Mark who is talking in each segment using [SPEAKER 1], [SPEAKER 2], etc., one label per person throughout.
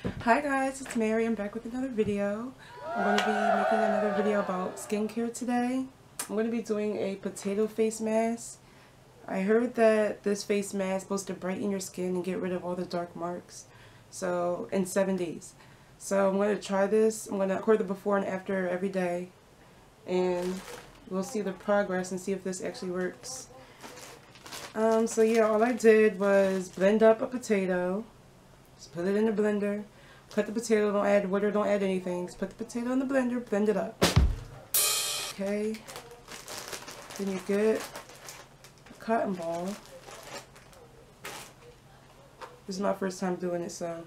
[SPEAKER 1] Hi guys, it's Mary. I'm back with another video. I'm going to be making another video about skincare today. I'm going to be doing a potato face mask. I heard that this face mask is supposed to brighten your skin and get rid of all the dark marks. So, in 7 days. So I'm going to try this. I'm going to record the before and after every day. And we'll see the progress and see if this actually works. So yeah, all I did was blend up a potato. Just put it in the blender. Cut the potato, don't add water, don't add anything. Just put the potato in the blender, blend it up. Okay. Then you get a cotton ball. This is my first time doing it, so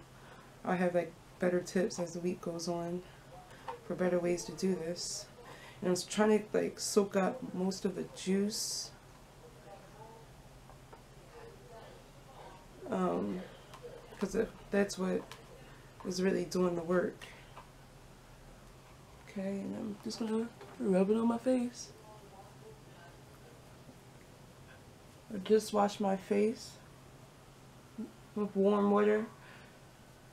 [SPEAKER 1] I'll have like better tips as the week goes on for better ways to do this. And I'm trying to like soak up most of the juice. Because that's what is really doing the work. Okay, and I'm just gonna rub it on my face. I just wash my face with warm water.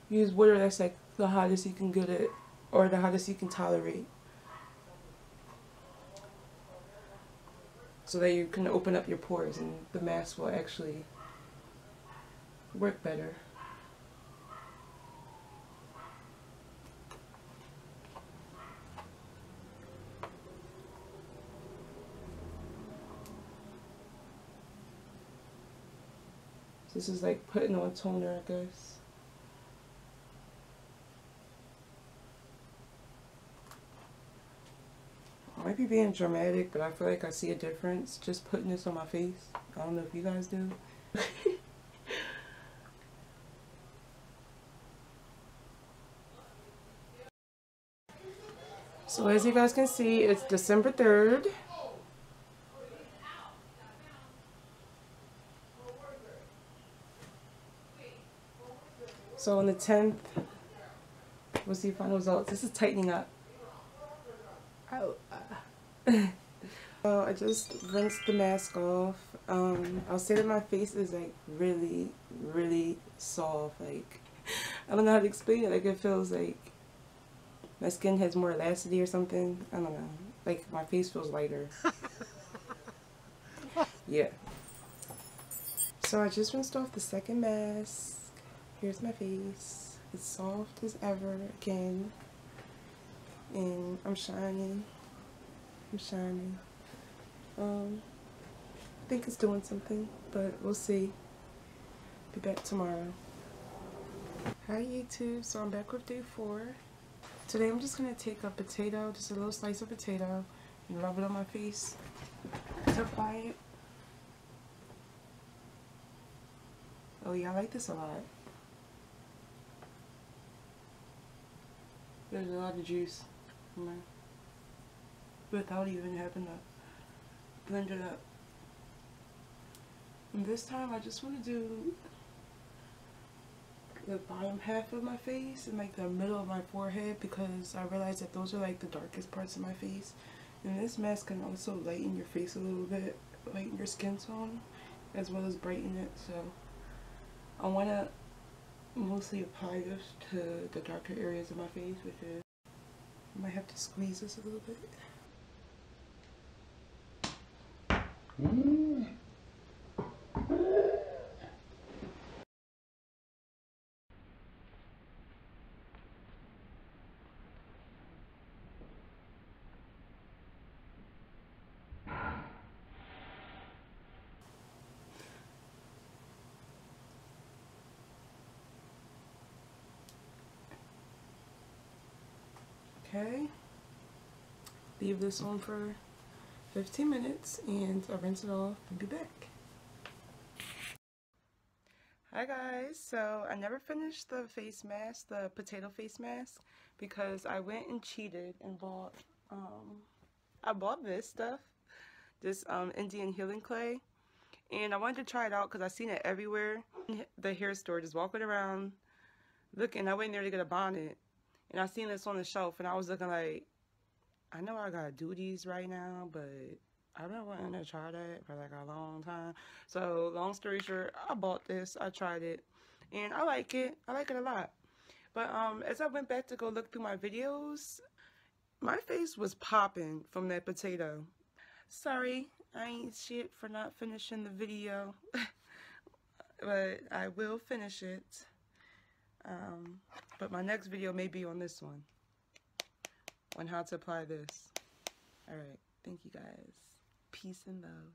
[SPEAKER 1] Use water that's like the hottest you can get it, or the hottest you can tolerate, so that you can open up your pores and the mask will actually work better. This is like putting on toner, I guess. I might be being dramatic, but I feel like I see a difference just putting this on my face. I don't know if you guys do. So as you guys can see, it's December 3rd. So on the 10th, we'll see final results. This is tightening up. Oh. I just rinsed the mask off. I'll say that my face is like really, really soft. Like, I don't know how to explain it. Like, it feels like my skin has more elasticity or something. I don't know. Like, my face feels lighter. Yeah. So I just rinsed off the second mask. Here's my face. It's soft as ever again. And I'm shining. I'm shining. I think it's doing something, but we'll see. Be back tomorrow. Hi YouTube, so I'm back with day 4. Today I'm just going to take a potato, just a little slice of potato, and rub it on my face to apply it. Oh yeah, I like this a lot. There's a lot of juice in there without even having to blend it up. And this time I just want to do the bottom half of my face and like the middle of my forehead, because I realize that those are like the darkest parts of my face. And this mask can also lighten your face a little bit, lighten your skin tone, as well as brighten it. So I want to mostly apply this to the darker areas of my face, which is, I might have to squeeze this a little bit. Okay, leave this on for 15 minutes and I'll rinse it off and be back. Hi guys, so I never finished the face mask, the potato face mask, because I went and cheated and bought, I bought this stuff, this Indian healing clay, and I wanted to try it out because I seen it everywhere. The hair store, just walking around looking. I went in there to get a bonnet, and I seen this on the shelf, and I was looking like, I know I gotta do these right now, but I've been wanting to try that for like a long time. So long story short, I bought this, I tried it, and I like it. I like it a lot. But as I went back to go look through my videos, my face was popping from that potato. Sorry, I ain't shit for not finishing the video. But I will finish it. But my next video may be on this one. On how to apply this. Alright, thank you guys. Peace and love.